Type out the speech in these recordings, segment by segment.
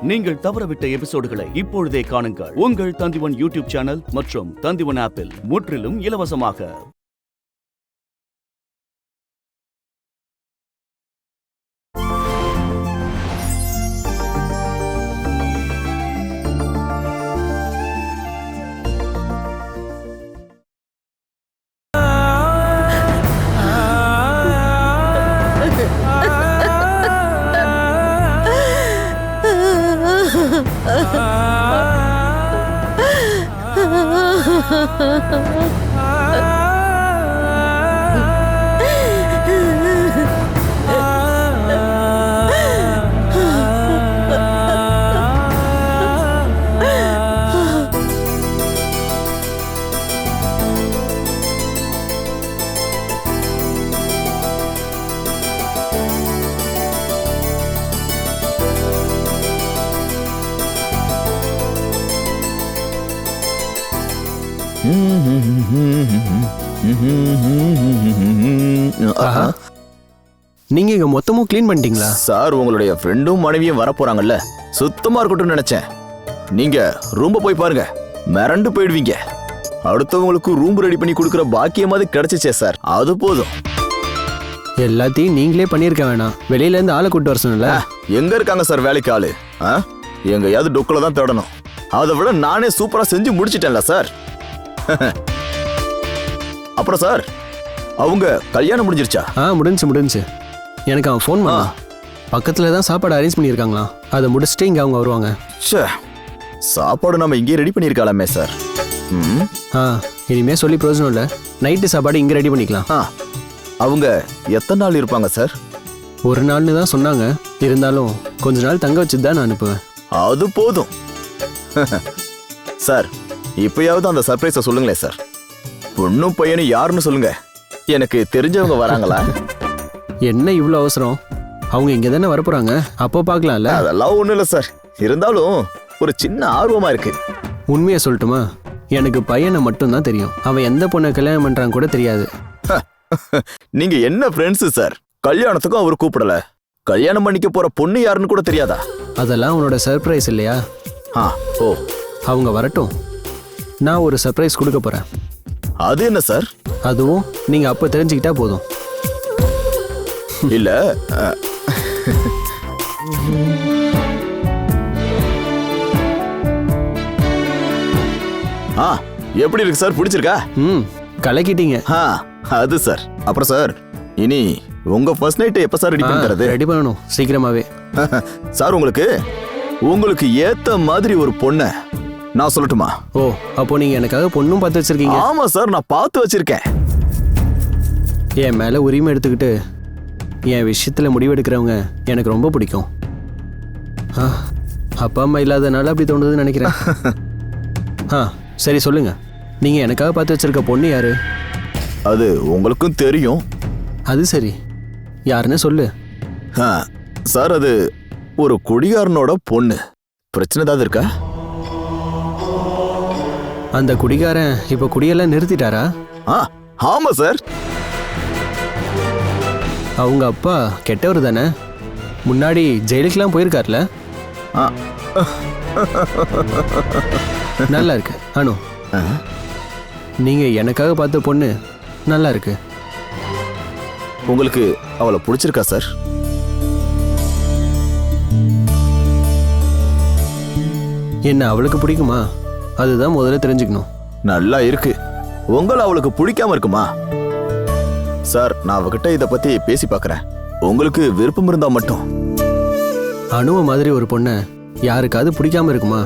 நீங்கள் தவறவிட்ட எபிசோடுகளை இப்பொழுதே காணுங்கள். உங்கள் தந்திவன் யூடியூப் சேனல் மற்றும் தந்திவன் ஆப்பில் முற்றிலும் இலவசமாக. நீங்க இங்க மொத்தமும் க்ளீன் பண்ணிட்டீங்களா சார்? உங்களுடைய ஃப்ரெண்டும் மனைவியும் வர போறாங்கல்ல, சுத்தமா இருக்கட்டும்னு நினைச்சேன். நீங்க ரூம்ப போய் பாருங்க, மிரண்டு போயிடுவீங்க. அடுத்தவங்களுக்கு ரூம் ரெடி பண்ணி கொடுக்குற பாக்கியமாவது கிடைச்சிச்சே சார், அது போதும். எல்லாத்தையும் நீங்களே பண்ணிருக்க வேணாம், வெளியில இருந்து ஆளை கூட்டு வர சொன்னல. எங்க இருக்காங்க சார் வேலைக்கு ஆளு? எங்கயாவது டொக்குல தான் தேடணும். அதை விட நானே சூப்பரா செஞ்சு முடிச்சிட்டேன்ல சார். அப்புறம் சார், அவங்க கல்யாணம் முடிஞ்சிருச்சா? முடிஞ்சு. எனக்கு அவன் ஃபோன் பண்ணா, பக்கத்துல தான் சாப்பாடு அரேஞ்ச் பண்ணியிருக்காங்களாம். அதை முடிச்சுட்டு இங்க அவங்க வருவாங்க. சாப்பாடு நம்ம இங்கே ரெடி பண்ணியிருக்கலாமே சார். இனிமே சொல்லி பிரயோஜனம் இல்லை, நைட்டு சாப்பாடு இங்க ரெடி பண்ணிக்கலாம். அவங்க எத்தனை நாள் இருப்பாங்க சார்? ஒரு நாள்னு தான் சொன்னாங்க, இருந்தாலும் கொஞ்ச நாள் தங்க வச்சுட்டு தான் நான் அனுப்புவேன். அது போதும். சார், இப்பயாவது அந்த சர்ப்ரைஸை சொல்லுங்களேன் சார். பொண்ணும் பையனும் யாருன்னு சொல்லுங்க, எனக்கு தெரிஞ்சவங்க வராங்களா? என்ன இவ்வளோ அவசரம்? அவங்க இங்கே தானே வரப்போறாங்க, அப்போ பார்க்கலாம்ல. அதெல்லாம் ஒன்றும் இல்லை சார், இருந்தாலும் ஒரு சின்ன ஆர்வமா இருக்கு. உண்மையை சொல்லட்டுமா, எனக்கு பையனை மட்டும்தான் தெரியும். அவன் எந்த பொண்ணை கல்யாணம் பண்றான்னு கூட தெரியாது. நீங்க என்ன ஃப்ரெண்ட்ஸு சார்? கல்யாணத்துக்கும் அவர் கூப்பிடல, கல்யாணம் பண்ணிக்க போற பொண்ணு யாருன்னு கூட தெரியாதா? அதெல்லாம் உன்னோட சர்ப்ரைஸ் இல்லையா? ஓ, அவங்க வரட்டும், நான் ஒரு சர்ப்ரைஸ் கொடுக்க போறேன். அது என்ன சார்? அதுவும் நீங்க அப்ப தெரிஞ்சுக்கிட்டா போதும். இல்ல, எப்படி இருக்கு சார்? பிடிச்சிருக்கா? கலக்கிட்டீங்க. அது சார். அப்புறம் சார், இனி உங்க ஃபர்ஸ்ட் நைட் எப்ப சார் ரெடி பண்றது? ரெடி பண்ணணும் சீக்கிரமாவே. சார், உங்களுக்கு ஏத்த மாதிரி ஒரு பொண்ண நான் சொல்லட்டுமா? ஓ, அப்போ நீங்க எனக்காக பொண்ணும் பார்த்து வச்சிருக்கீங்க? ஆமா சார், நான் பார்த்து வச்சிருக்கேன். என் மேல உரிமை எடுத்துக்கிட்டு என் விஷயத்துல முடிவெடுக்கிறவங்க எனக்கு ரொம்ப பிடிக்கும். அப்பா அம்மா இல்லாதனால அப்படி தோணுதுன்னு நினைக்கிறேன். சரி சொல்லுங்க, நீங்க எனக்காக பார்த்து வச்சிருக்க பொண்ணு யாரு? அது உங்களுக்கும் தெரியும். அது சரி, யாருன்னு சொல்லு. சார், அது ஒரு குடிகாரனோட பொண்ணு. பிரச்சனை ஏதாவது இருக்கா? அந்த குடிகாரன் இப்ப குடியெல்லாம் நிறுத்திட்டாரா? ஆமா சார். அவங்க அப்பா கெட்டவர் தானே? முன்னாடி ஜெயிலுக்கெல்லாம் போயிருக்கார்ல? நல்லா இருக்கு அனு, நீங்க எனக்காக பார்த்த பொண்ணு நல்லா இருக்கு. உங்களுக்கு அவளை பிடிச்சிருக்கா சார்? என்ன அவளுக்கு பிடிக்குமா? அதுதான் முதல்ல தெரிஞ்சுக்கணும். நல்லா இருக்கு. உங்களை அவளுக்கு பிடிக்காம இருக்குமா? சார், நான் அவகிட்ட இத பத்தி பேசி பார்க்கறேன். உங்களுக்கு விருப்பம் இருந்தா மட்டும். அனுவ மாதிரி ஒரு பொண்ணை யாருக்காவது பிடிக்காம இருக்குமா?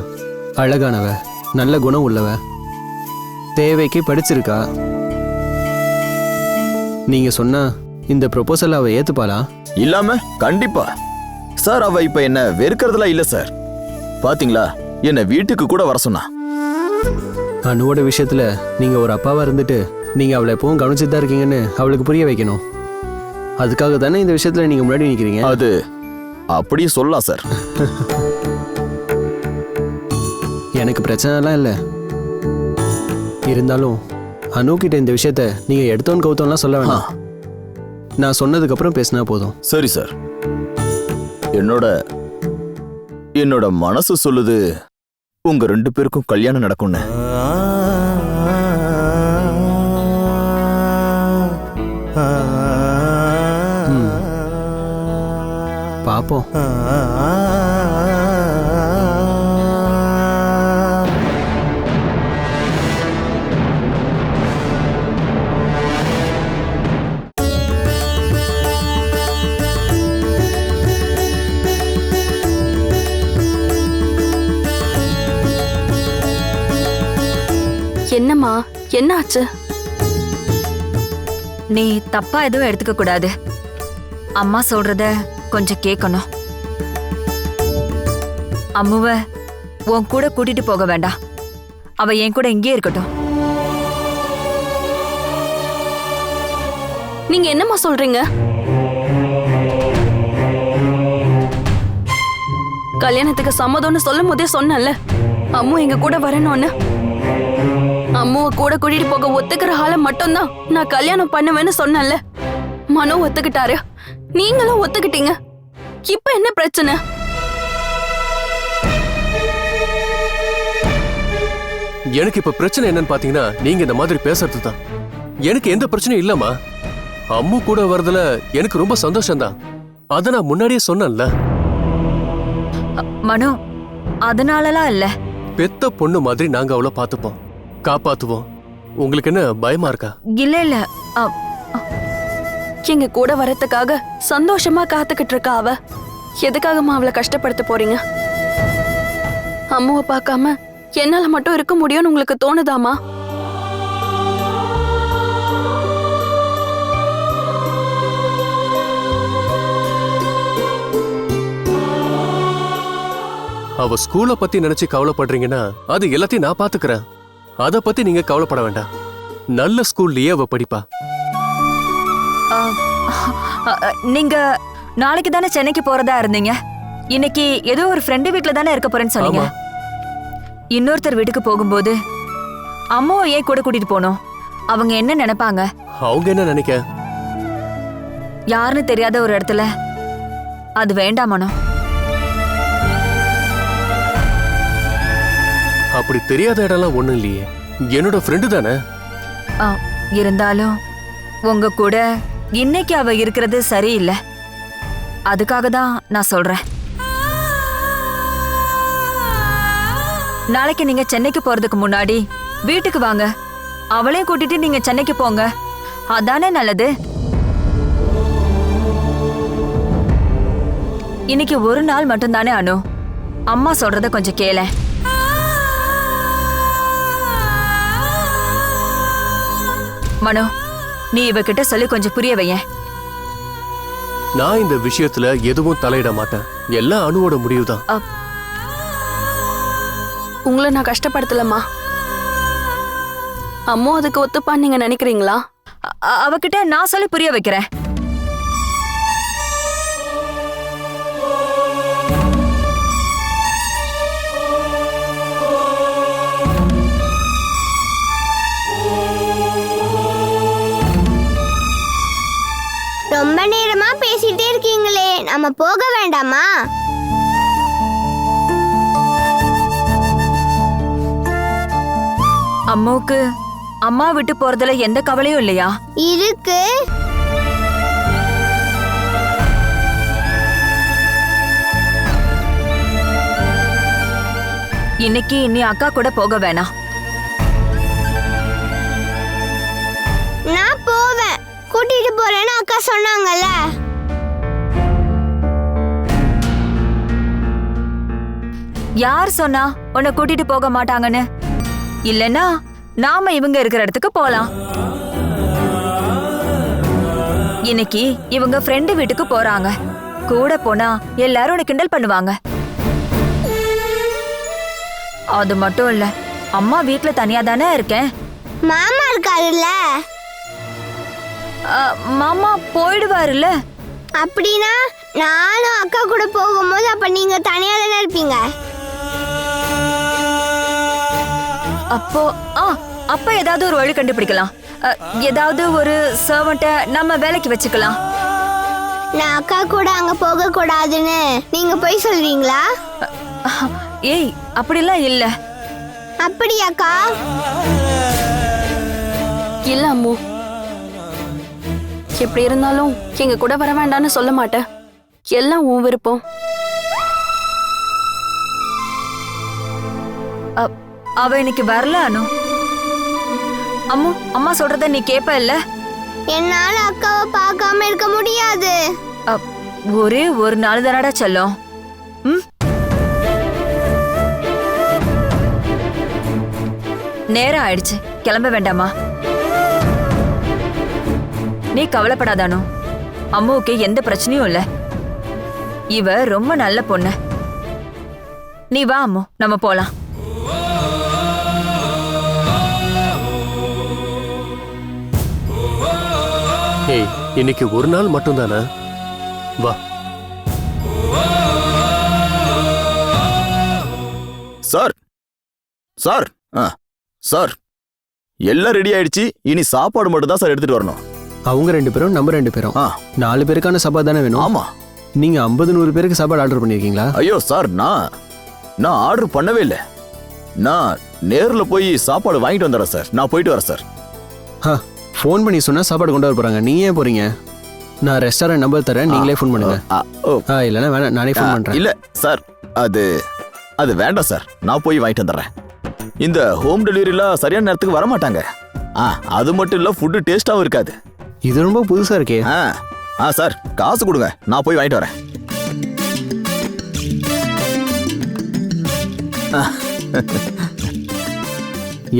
அழகானவ, நல்ல குணம் உள்ளவ, தேவைக்கு படிச்சிருக்கா. நீங்க சொன்னா இந்த ப்ரொபோசல் அவ ஏத்துப்பாளா? இல்லாம கண்டிப்பா. சார், அவ இப்ப என்ன வெறுக்கிறதுலாம் இல்ல சார். பாத்தீங்களா, என்ன வீட்டுக்கு கூட வர சொன்னா. அனுவோட விஷயத்துல நீங்க ஒரு அப்பாவா இருந்துட்டு நீங்க அவளை எப்பவும் கவனிச்சுட்டு தான் இருக்கீங்கன்னு அவளுக்கு புரிய வைக்கணும். அதுக்காக தானே இந்த விஷயத்துல நீங்க முன்னாடி நிக்கிறீங்க. அது அப்படியே சொல்லலாம் சார். எனக்கு பிரச்சனைலாம் இல்லை, இருந்தாலும் அனு கிட்ட இந்த விஷயத்த நீங்க எடுத்தோன்னு கவுத்தோம்லாம் சொல்ல வேணாம். நான் சொன்னதுக்கு அப்புறம் பேசினா போதும். சரி சார். என்னோட என்னோட மனசு சொல்லுது உங்க 2 பேருக்கும் கல்யாணம் நடக்கும்னு. பாப்போம். என்னம்மா, என்ன ஆச்சு? நீ தப்பா எதுவும் எடுத்துக்க கூடாது. அம்மா சொல்றத கொஞ்சம் கேட்கணும். அம்முவ உன் கூட கூட்டிட்டு போக வேண்டாம். அவ என் கூட இங்கே இருக்கட்டும். நீங்க என்னம்மா சொல்றீங்க? கல்யாணத்துக்கு சம்மதம்னு சொல்லும் போதே சொன்னல, அம்மு எங்க கூட வரணும்னு. அம்முவை கூட கூட்டிட்டு போக ஒத்துக்கிற ஆள மட்டும்தான் நான் கல்யாணம் பண்ணுவேன்னு சொன்னல. மனோ ஒத்துக்கிட்டாரு, நீங்களும் ஒத்துக்கிட்டீங்க. இப்ப என்ன பிரச்சனை? எனக்கு இப்ப பிரச்சனை என்னன்னு பாத்தீங்கன்னா, நீங்க இந்த மாதிரி பேசுறது தான். எனக்கு எந்த பிரச்சனையும் இல்லம்மா. அம்மு கூட வரதுல எனக்கு ரொம்ப சந்தோஷம்தான். அத நான் முன்னாடியே சொன்னேன்ல. மனோ, அதனாலலாம் இல்ல. பெத்த பொண்ணு மாதிரி நாங்க அவளை பாத்துப்போம், காப்பாத்துவோம். உங்களுக்கு என்ன பயமா இருக்கா? இல்ல இல்ல. எங்க கூட வரத்துக்காக சந்தோஷமா காத்துக்கிட்டு இருக்கா அவ. எதுக்காகமா அவளை கஷ்டப்படுத்த போறீங்க? அம்முவை பார்க்காம என்னால மட்டும் இருக்க முடியும்னு உங்களுக்கு தோணுதாமா? அவ ஸ்கூலை பத்தி நினைச்சு கவலைப்படுறீங்கன்னா அது எல்லாத்தையும் நான் பாத்துக்கிறேன். அத பத்தி நீங்க கவலைப்பட வேண்டாம். நல்ல ஸ்கூல்லயே அவ படிப்பா. நீங்க நாளைக்கு தானே சென்னைக்கு போறதா இருந்தீங்க. இன்னைக்கு ஏதோ ஒரு ஃப்ரெண்டு வீட்ல தானே இருக்க போறேன்னு சொன்னீங்க. இன்னொருத்தர் வீட்டுக்கு போகும்போது அம்மாவை ஏன் கூட கூட்டிட்டு போனோம்? அவங்க என்ன நினைப்பாங்க? அவங்க என்ன நினைக்க? யாருன்னு தெரியாத ஒரு இடத்துல அது வேண்டாமனோ. அப்படி தெரியாத இடம்லாம் ஒண்ணும் இல்லையே. என்னோட ஃப்ரெண்டு தானே. இருந்தாலும் உங்க கூட இன்னைக்கு அவ இருக்கிறது சரியில்லை. அதுக்காக தான் நான் சொல்றேன். நாளைக்கு நீங்க சென்னைக்கு போறதுக்கு முன்னாடி வீட்டுக்கு வாங்க. அவளையும் கூட்டிட்டு நீங்க சென்னைக்கு போங்க. அதானே நல்லது. இன்னைக்கு ஒரு நாள் மட்டும்தானே அனு. அம்மா சொல்றத கொஞ்சம் கேளேன். மனோ, நீ இவகிட்ட சொல்லி கொஞ்சம் புரிய வையேன். நான் இந்த விஷயத்துல எதுவும் தலையிட மாட்டேன். எல்லாம் அனுவோட முடிவுதான். உங்களை நான் கஷ்டப்படுத்தலம்மா. அம்மு அதுக்கு ஒத்துப்பான்னு நீங்க நினைக்கிறீங்களா? அவகிட்ட நான் சொல்லி புரிய வைக்கிறேன். ரொம்ப நேரமா பேசிட்டே இருக்கீங்களே, நம்ம போக வேண்டாமா? அம்மாவுக்கு அம்மா விட்டு போறதுல எந்த கவலையும் இல்லையா? இருக்கு. இன்னைக்கு நீ அக்கா கூட போக வேணாம். நான் போவேன். கூட்டிட்டு போறேன்னு அக்கா சொன்னாங்கல்ல. யார் சொன்னா உன்னை கூட்டிட்டு போக மாட்டாங்கன்னு? இல்லனா நாம இவங்க இருக்கிற இடத்துக்கு போலாம். இன்னைக்கு இவங்க ஃப்ரெண்டு வீட்டுக்கு போறாங்க. கூட போனா எல்லாரும் உன்னை கிண்டல் பண்ணுவாங்க. அது மட்டும் இல்ல, அம்மா வீட்ல தனியா தானே இருக்கேன். மாமா இருக்காருல்ல. மாமா போயிடுவாருல்ல. அப்படின்னா நானும் அக்கா கூட போகும்போது அப்ப நீங்க தனியா தானே இருப்பீங்க. அப்ப ஏதாவது ஒரு வழி கண்டுபிடிக்கலாம். ஏதாவது ஒரு சர்வன்ட்ட நம்ம வேலைக்கு வச்சுக்கலாம். நான் அக்கா கூட அங்க போக கூடாதுன்னு நீங்க போய் சொல்றீங்களா? ஏய் அப்படிலாம் இல்ல. அப்படியாக்கா? இல்ல அம்மு, எப்படி இருந்தாலும் எங்க கூட வர வேண்டாம்னு சொல்ல மாட்டேன். எல்லாம் உன் விருப்பம். அவ இன்னைக்கு வரல அனு. அம்மு, அம்மா சொல்றத நீ கேப்ப இல்ல? என்னால அக்காவை பார்க்காம இருக்க முடியாது. ஒரே ஒரு நாள் தானடா செல்லம். நேரம் ஆயிடுச்சு, கிளம்ப வேண்டாமா? நீ கவலைப்படாதானோ, அம்முவுக்கு எந்த பிரச்சனையும் இல்ல. இவ ரொம்ப நல்ல பொண்ணு. நீ வா அம்மு, நம்ம போலாம். ஏய், இன்னைக்கு ஒரு நாள் மட்டும் தானே, வா. சார் சார் சார், எல்லாம் ரெடி ஆயிடுச்சு. இனி சாப்பாடு மட்டும் தான் சார் எடுத்துட்டு வரணும். அவங்க 2 பேரும் நம்ம 2 பேரும் 4 பேருக்கான சாப்பாடு தானே வேணும்? ஆமா. நீங்க 50-100 பேருக்கு சாப்பாடு ஆர்டர் பண்ணிருக்கீங்களா? ஐயோ சார், நான் ஆர்டர் பண்ணவே இல்லை. நான் நேர்ல போய் சாப்பாடு வாங்கிட்டு வந்துடுறேன் சார். நான் போயிட்டு வரேன் சார். ஃபோன் பண்ணி சொன்னா சாப்பாடு கொண்டு வர போறாங்க. நீங்க ஏன் போறீங்க? நான் ரெஸ்டாரண்ட் நம்பர் தரேன், நீங்களே ஃபோன் பண்ணுங்க. இல்லைன்னா வேணாம், நானே ஃபோன் பண்றேன். இல்ல சார், அது வேண்டாம் சார். நான் போய் வாங்கிட்டு வந்துடுறேன். இந்த ஹோம் டெலிவரிலாம் சரியான நேரத்துக்கு வர மாட்டாங்க. அது மட்டும் இல்ல, ஃபுட்டு டேஸ்டாவும் இருக்காது. இது ரொம்ப புதுசா இருக்கே. சார், காசு கொடுங்க, நான் போய் வாங்கிட்டு வரேன்.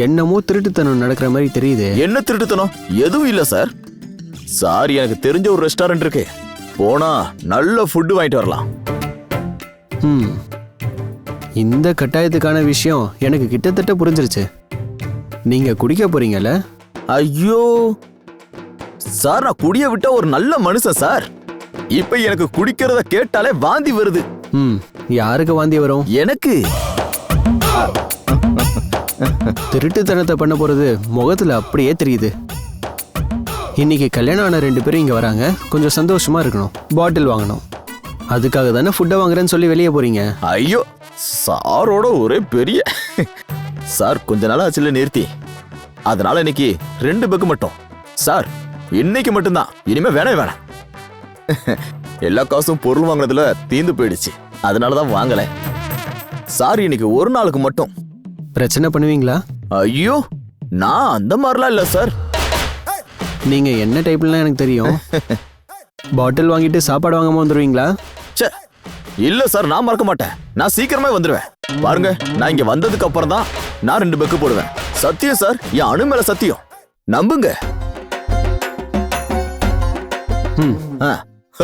என்னமோ திருட்டுத்தனம் நடக்கிற மாதிரி தெரியுது. என்ன திருட்டுத்தனம்? எதுவும் இல்ல சார். சார், எனக்கு தெரிஞ்ச ஒரு ரெஸ்டாரண்ட் இருக்கு, போனா நல்ல ஃபுட்டு வாங்கிட்டு வரலாம். இந்த கட்டாயத்துக்கான விஷயம் எனக்கு கிட்டத்தட்ட புரிஞ்சிருச்சு. நீங்க குடிக்க போறீங்கல்ல? ஐயோ சார், நான் குடிய விட்ட ஒரு நல்ல மனுஷன் சார். இப்ப எனக்கு குடிக்கிறத கேட்டாலே வாந்தி வருது. யாருக்கு வாந்தி வரும்? எனக்கு. திருட்டுத்தனத்தை பண்ண போறது முகத்துல அப்படியே தெரியுது. இன்னைக்கு கல்யாணம் ஆன 2 பேரும் இங்க வராங்க, கொஞ்சம் சந்தோஷமா இருக்கணும், பாட்டில் வாங்கணும். அதுக்காக தானே ஃபுட்டை வாங்குறேன்னு சொல்லி வெளியே போறீங்க. ஐயோ, சாரோட ஒரே பெரிய சார், கொஞ்ச நாள் ஆச்சுல நிறுத்தி, அதனால இன்னைக்கு 2 பேக்கு மட்டும் சார். இன்னைக்கு மட்டும்தான், இனிமே வேணாம். எல்லா காசும் பொருள் வாங்குறதுல தீந்து போயிடுச்சு, அதனாலதான் வாங்கல சார். இன்னைக்கு ஒரு நாளுக்கு மட்டும். பிரச்சனை பண்ணுவீங்களா? ஐயோ, நான் அந்த மாதிரிலாம் இல்ல சார். நீங்க என்ன டைப்லாம் எனக்கு தெரியும். பாட்டில் வாங்கிட்டு சாப்பாடு வாங்காம வந்துருவீங்களா? இல்ல சார், நான் மறக்க மாட்டேன். நான் சீக்கிரமே வந்துடுவேன். பாருங்க, நான் இங்க வந்ததுக்கு அப்புறம் தான் நான் 2 பெக்கு போடுவேன். சத்தியம் சார், என் அணு மேல சத்தியம், நம்புங்க.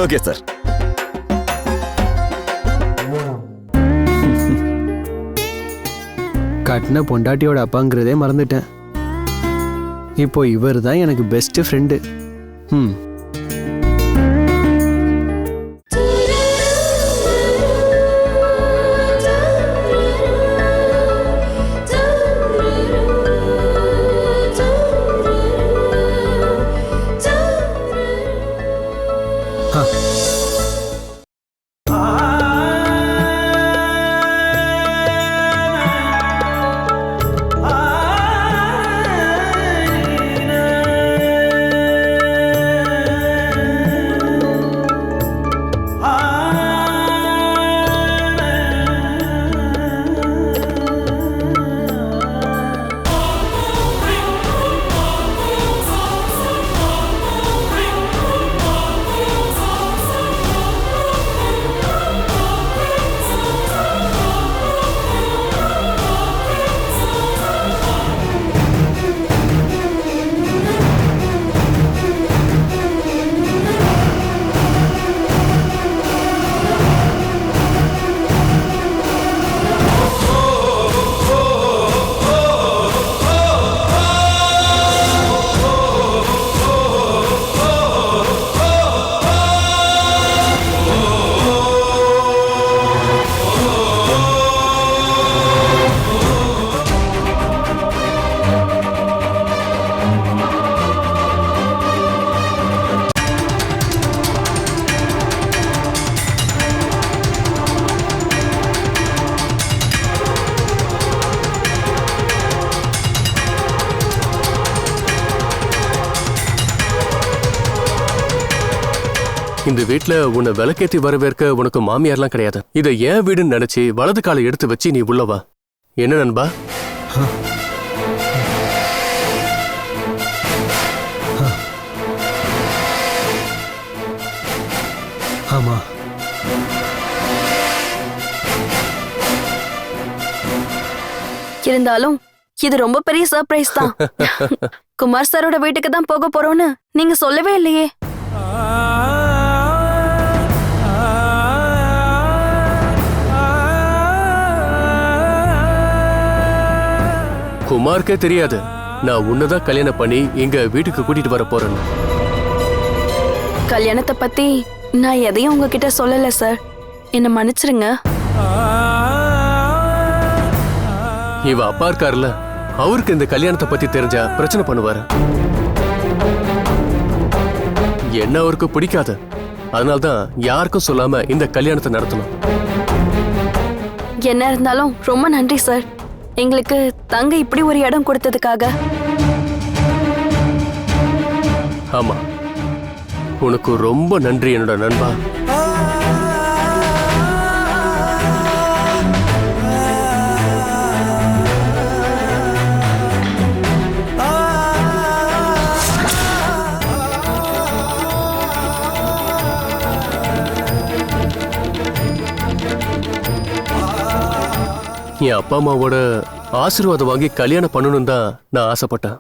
Okay sir. கட்டின பொண்டாட்டியோட அப்பாங்கிறதே மறந்துட்டேன். இப்போ இவர் தான் எனக்கு பெஸ்ட் ஃப்ரெண்டு. இந்த வீட்ல உன்னை விளக்கேத்தி வரவேற்க உனக்கு மாமியார்லாம் கிடையாது. இதை ஏன் வீடுன்னு நினைச்சு வலது காலை எடுத்து வச்சு நீ உள்ளவா. என்ன நண்பா? ஆமா, இருந்தாலும் இது ரொம்ப பெரிய சர்ப்ரைஸ் தான். குமார் சாரோட வீட்டுக்கு தான் போக போறோம்னு நீங்க சொல்லவே இல்லையே. குமாருக்கே தெரியாது நான் உன்னதான் கல்யாணம் பண்ணி இங்க வீட்டுக்கு கூட்டிட்டு வர போறேன்னு. கல்யாணத்தை பத்தி நான் எதையும் உங்ககிட்ட சொல்லல சார், என்ன மன்னிச்சிருங்க. இவ அப்பா இருக்காருல்ல, அவருக்கு இந்த கல்யாணத்தை பத்தி தெரிஞ்சா பிரச்சனை பண்ணுவாரு. என்ன அவருக்கு பிடிக்காது, அதனால்தான் யாருக்கும் சொல்லாம இந்த கல்யாணத்தை நடத்தணும். என்ன இருந்தாலும் ரொம்ப நன்றி சார், எங்களுக்கு தங்க இப்படி ஒரு இடம் கொடுத்ததுக்காக. ஆமா, உனக்கு ரொம்ப நன்றி என்னோட நண்பா. என் அப்பா அம்மாவோட ஆசீர்வாதம் வாங்கி கல்யாணம் பண்ணணும் தான் நான் ஆசைப்பட்டேன்.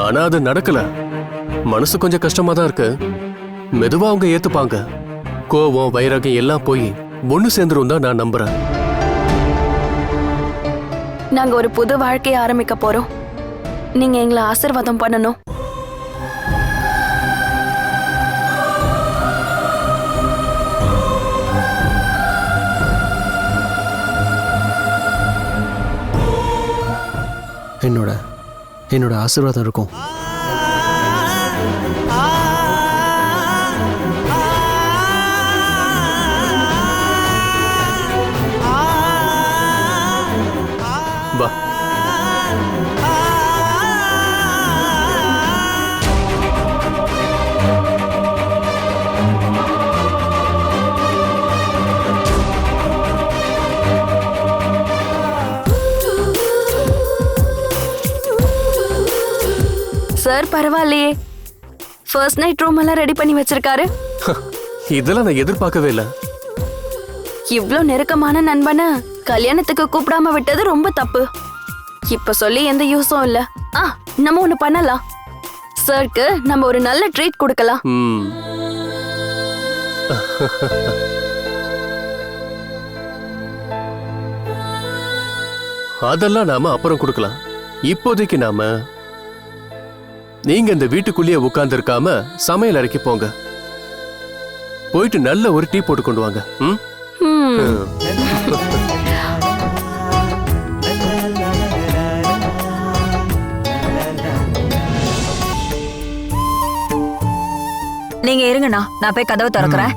ஆனா அது நடக்கல. மனசு கொஞ்சம் கஷ்டமா தான் இருக்கு. மெதுவா அவங்க ஏத்துப்பாங்க. கோவம் வைராகியம் எல்லாம் போய் ஒண்ணு சேர்ந்துரும் தான் நான் நம்புறேன். நாங்க ஒரு புது வாழ்க்கையை ஆரம்பிக்க போறோம், நீங்க எங்களை ஆசீர்வாதம் பண்ணணும். என்னோட ஆசீர்வாதம் இருக்கும். வா. சார் பரவாயில்லையே, ஃபர்ஸ்ட் நைட் ரூம் எல்லாம் ரெடி பண்ணி வச்சிருக்காரு. இதெல்லாம் நான் எதிர்பார்க்கவே இல்லை. இவ்ளோ நெருக்கமான நண்பனை கல்யாணத்துக்கு கூப்பிடாம விட்டது ரொம்ப தப்பு. இப்ப சொல்லி எந்த யூஸும் இல்ல. நம்ம ஒண்ணு பண்ணலாம், சாருக்கு நம்ம ஒரு நல்ல ட்ரீட் கொடுக்கலாம். அதெல்லாம் நாம அப்புறம் கொடுக்கலாம். இப்போதைக்கு நாம நீங்க இந்த வீட்டுக்குள்ளேயே உட்கார்ந்து இருக்காம சமையல் அறைக்கு போங்க. போயிட்டு நல்ல ஒரு டீ போட்டு கொண்டு வாங்க. நீங்க இருங்கண்ணா, நான் போய் கதவை திறக்கிறேன்.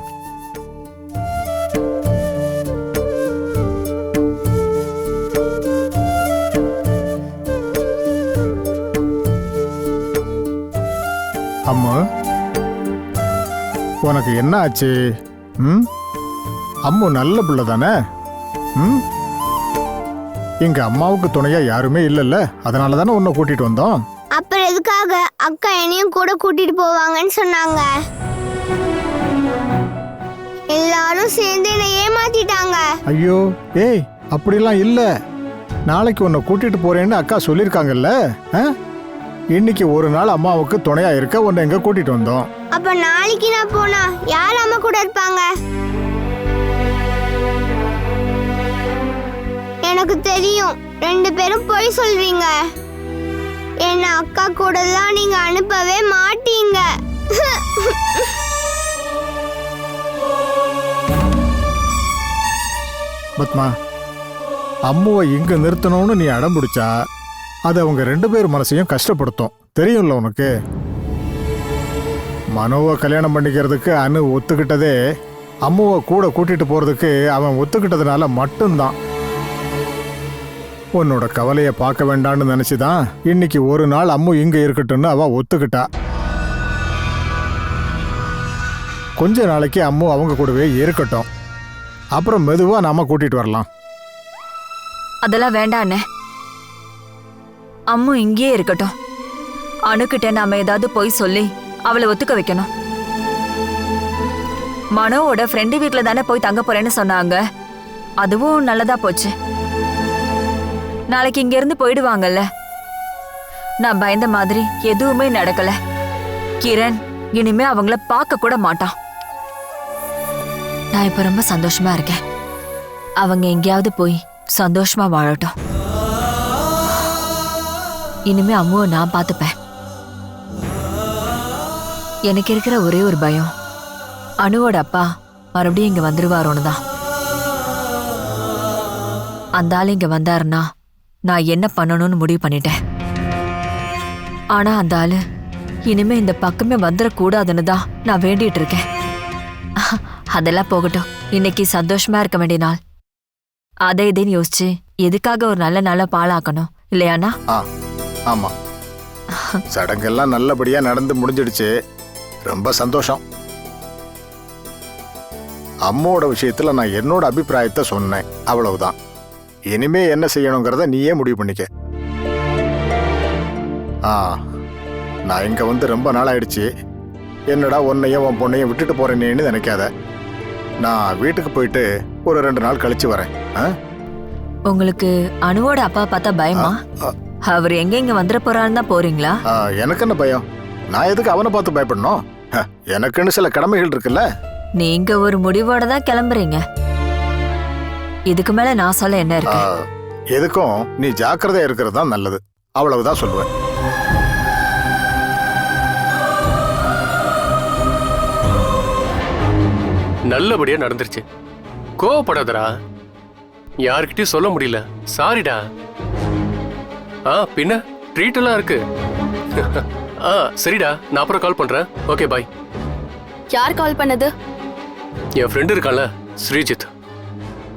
அம்மா, உனக்கு என்ன ஆச்சு? அம்மு நல்ல பிள்ளை தானே? எங்க அம்மாவுக்கு துணையா யாருமே இல்லைல்ல, அதனால தானே உன்னை கூட்டிட்டு வந்தோம். அப்புறம் எதுக்காக அக்கா என்னையும் கூட கூட்டிட்டு போவாங்கன்னு சொன்னாங்க? எல்லாரும் சேர்ந்து என்னை ஏமாத்திட்டாங்க. ஐயோ, ஏய் அப்படிலாம் இல்ல. நாளைக்கு உன்னை கூட்டிட்டு போறேன்னு அக்கா சொல்லிருக்காங்கல்ல. இன்னைக்கு ஒரு நாள் அம்மாவுக்கு துணையா இருக்க உன்னை எங்க கூட்டிட்டு வந்தோம். அப்ப நாளைக்கு நான் போனா யார் அம்மா கூட இருப்பாங்க? எனக்கு தெரியும், 2 பேரும் பொய் சொல்வீங்க. என்ன அக்கா கூட எல்லாம் நீங்க அனுப்பவே மாட்டீங்க. பத்மா, அம்முவை இங்க நிறுத்தணும்னு நீ அடம் பிடிச்சா அது அவங்க 2 பேர் மனசையும் கஷ்டப்படுத்தும். தெரியும்ல உனக்கு. மனோவை கல்யாணம் பண்ணிக்கிறதுக்கு அனு ஒத்துக்கிட்டதே அம்முவை கூட கூட்டிட்டு போறதுக்கு அவன் ஒத்துக்கிட்டதுனால மட்டும்தான். உன்னோட கவலையை பார்க்க வேண்டான்னு நினைச்சுதான் இன்னைக்கு ஒரு நாள் அம்மு இங்க இருக்கட்டும்னு அவ ஒத்துக்கிட்டா. கொஞ்ச நாளைக்கு அம்மு அவங்க கூடவே இருக்கட்டும். அப்புறம் மெதுவா நாம கூட்டிட்டு வரலாம். அதெல்லாம் வேண்டாம் அண்ணே. அம்மு இங்கேயே இருக்கட்டும். அணுக்கிட்ட நாம ஏதாவது போய் சொல்லி அவளை ஒத்துக்க வைக்கணும். மனோவோட ஃப்ரெண்டு வீட்ல தானே போய் தங்க போறேன்னு சொன்னாங்க. அதுவும் நல்லதா போச்சு. நாளைக்கு இங்க இருந்து போயிடுவாங்கல்ல. நான் பயந்த மாதிரி எதுவுமே நடக்கல. கிரண் இனிமே அவங்கள பார்க்க கூட மாட்டான். நான் இப்ப ரொம்ப சந்தோஷமா இருக்கேன். அவங்க எங்கேயாவது போய் சந்தோஷமா வாழட்டும். இனிமே அம்முவை நான் பார்த்துப்பேன். எனக்கு இருக்கிற ஒரே ஒரு பயம், அனுவோட அப்பா மறுபடியும் இங்க வந்துருவாரோன்னு தான். அந்த ஆள் இங்க வந்தாருன்னா நான் என்ன பண்ணணும்னு முடிவு பண்ணிட்டேன். ஆனா அந்த ஆளு இனிமே இந்த பக்கமே வந்துடக்கூடாதுன்னு தான் நான் வேண்டிட்டு இருக்கேன். அதெல்லாம் போகட்டும். இன்னைக்கு சந்தோஷமா இருக்க வேண்டிய நாள். அதை இதைன்னு யோசிச்சு எதுக்காக ஒரு நல்ல நாள பாழாக்கணும் இல்லையாண்ணா? ஆமா, சடங்கெல்லாம் நல்லபடியா நடந்து முடிஞ்சிடுச்சு. ரொம்ப சந்தோஷம். அம்மோட விஷயத்துல நான் என்னோட அபிப்பிராயத்தை சொன்னேன், அவ்வளவுதான். இனிமே என்ன செய்யணுங்கிறத நீயே முடிவு பண்ணிக்க. நான் இங்க வந்து ரொம்ப நாள் ஆயிடுச்சு. என்னடா உன்னையும் உன் பொண்ணையும் விட்டுட்டு போறேன்னு நினைக்காத. நான் வீட்டுக்கு போயிட்டு ஒரு 2 நாள் கழிச்சு வரேன். உங்களுக்கு அனுவோட அப்பா பார்த்தா பயமா? அவர் எங்க இங்க வந்துட போறான்னு தான் போறீங்களா? எனக்கு என்ன பயம்? நான் எதுக்கு அவனை பார்த்து பயப்படணும்? எனக்குன்னு சில கடமைகள் இருக்குல்ல. நீங்க ஒரு முடிவோட தான் கிளம்புறீங்க. இதுக்கு மேல நான் சொல்ல என்ன இருக்கு? எதுக்கும் நீ ஜாக்கிரதையா இருக்கிறது தான் நல்லது, அவ்வளவுதான் சொல்லுவேன். நல்லபடியா நடந்துருச்சு. கோவப்படாதடா. யார்கிட்டயும் சொல்ல முடியல. சாரிடா. பின்ன ட்ரீட் எல்லாம் இருக்கு. சரிடா, நான் அப்புறம் கால் பண்றேன். Okay bye. யார் கால் பண்ணது? என் ஃப்ரெண்ட் இருக்கான்ல, ஸ்ரீஜித்.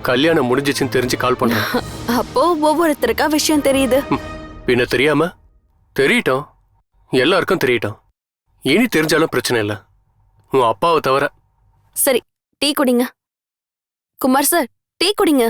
கல்யாணம் முடிஞ்சிச்சுன்னு தெரிஞ்சு கால் பண்றேன். அப்போ ஒவ்வொருத்தருக்கா விஷயம் தெரியுது. பின்ன தெரியாம? தெரியட்டும், எல்லாருக்கும் தெரியட்டும். இனி தெரிஞ்சாலும் பிரச்சனை இல்லை, உன் அப்பாவை தவிர. சரி, டீ குடிங்க. குமார் சார், டீ குடிங்க.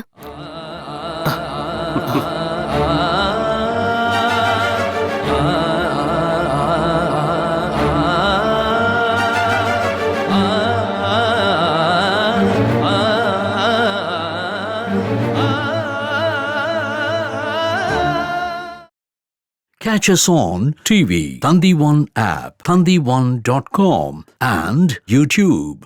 Catch us on TV, Thandivan app, thandivan.com and YouTube.